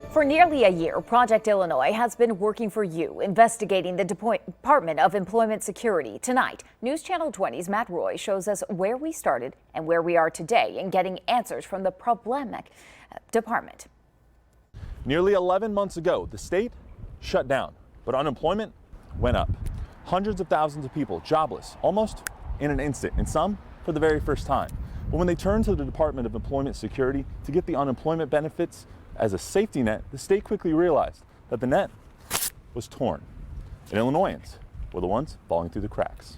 For nearly a year, Project Illinois has been working for you, investigating the Department of Employment Security. Tonight, News Channel 20's Matt Roy shows us where we started and where we are today in getting answers from the problematic department. Nearly 11 months ago, the state shut down, but unemployment went up. Hundreds of thousands of people jobless almost in an instant, and some for the very first time. But when they turned to the Department of Employment Security to get the unemployment benefits as a safety net, the state quickly realized that the net was torn, and Illinoisans were the ones falling through the cracks.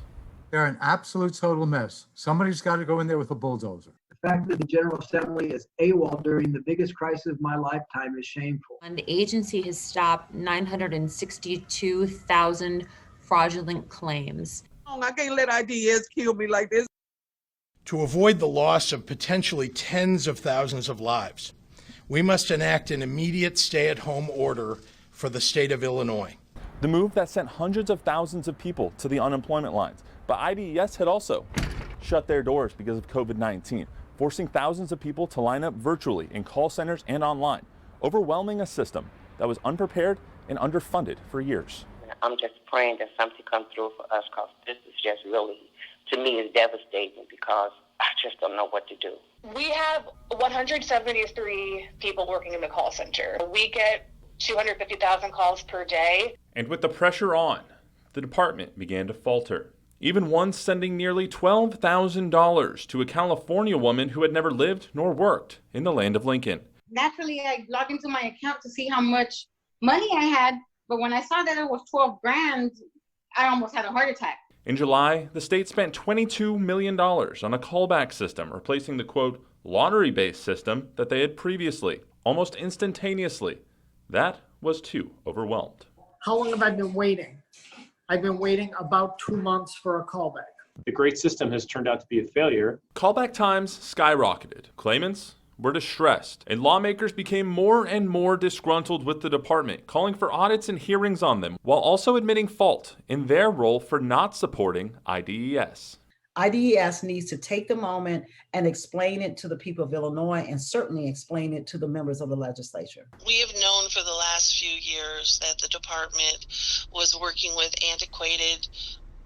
They're an absolute total mess. Somebody's got to go in there with a bulldozer. The fact that the General Assembly is AWOL during the biggest crisis of my lifetime is shameful. And the agency has stopped 962,000 fraudulent claims. I can't let IDES kill me like this. To avoid the loss of potentially tens of thousands of lives, we must enact an immediate stay-at-home order for the state of Illinois. The move that sent hundreds of thousands of people to the unemployment lines. But IDES had also shut their doors because of COVID-19, forcing thousands of people to line up virtually in call centers and online, overwhelming a system that was unprepared and underfunded for years. I'm just praying that something comes through for us, because this is just really, to me, is devastating, because I just don't know what to do. We have 173 people working in the call center. We get 250,000 calls per day. And with the pressure on, the department began to falter. Even one sending nearly $12,000 to a California woman who had never lived nor worked in the land of Lincoln. Naturally, I logged into my account to see how much money I had, but when I saw that it was 12 grand, I almost had a heart attack. In July, the state spent $22 million on a callback system, replacing the, quote, lottery-based system that they had previously. Almost instantaneously, that was too overwhelmed. How long have I been waiting? I've been waiting about 2 months for a callback. The great system has turned out to be a failure. Callback times skyrocketed. Claimants were distressed, and lawmakers became more and more disgruntled with the department, calling for audits and hearings on them, while also admitting fault in their role for not supporting IDES. IDES needs to take the moment and explain it to the people of Illinois, and certainly explain it to the members of the legislature. We have known for the last few years that the department was working with antiquated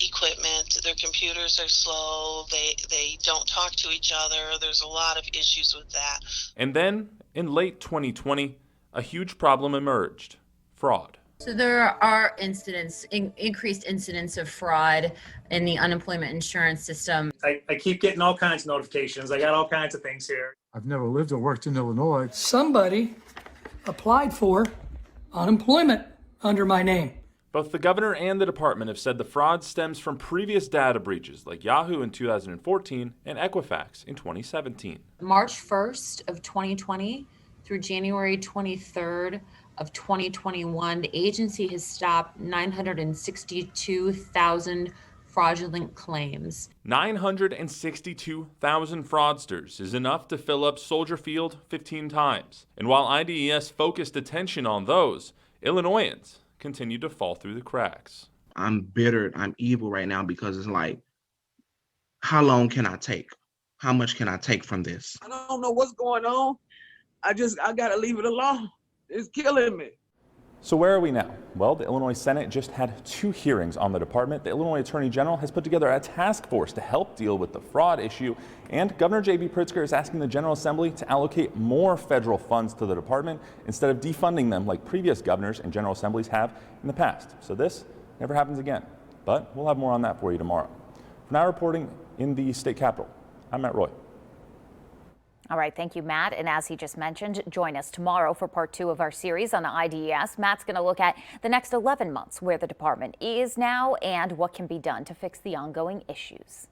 equipment. Their computers are slow, they don't talk to each other. There's a lot of issues with that. And then, in late 2020, a huge problem emerged: fraud. So there are increased incidents of fraud in the unemployment insurance system. I keep getting all kinds of notifications. I got all kinds of things here. I've never lived or worked in Illinois. Somebody applied for unemployment under my name. Both the governor and the department have said the fraud stems from previous data breaches like Yahoo in 2014 and Equifax in 2017. March 1st of 2020 through January 23rd of 2021, the agency has stopped 962,000 fraudulent claims. 962,000 fraudsters is enough to fill up Soldier Field 15 times. And while IDES focused attention on those, Illinoisans continue to fall through the cracks. I'm bitter, I'm evil right now, because it's like, how long can I take? How much can I take from this? I don't know what's going on. I gotta leave it alone. It's killing me. So where are we now? Well, the Illinois Senate just had 2 hearings on the department. The Illinois Attorney General has put together a task force to help deal with the fraud issue. And Governor J.B. Pritzker is asking the General Assembly to allocate more federal funds to the department instead of defunding them like previous governors and General Assemblies have in the past. So this never happens again. But we'll have more on that for you tomorrow. For now, reporting in the state capitol, I'm Matt Roy. All right, thank you, Matt. And as he just mentioned, join us tomorrow for part 2 of our series on the IDES. Matt's going to look at the next 11 months, where the department is now and what can be done to fix the ongoing issues.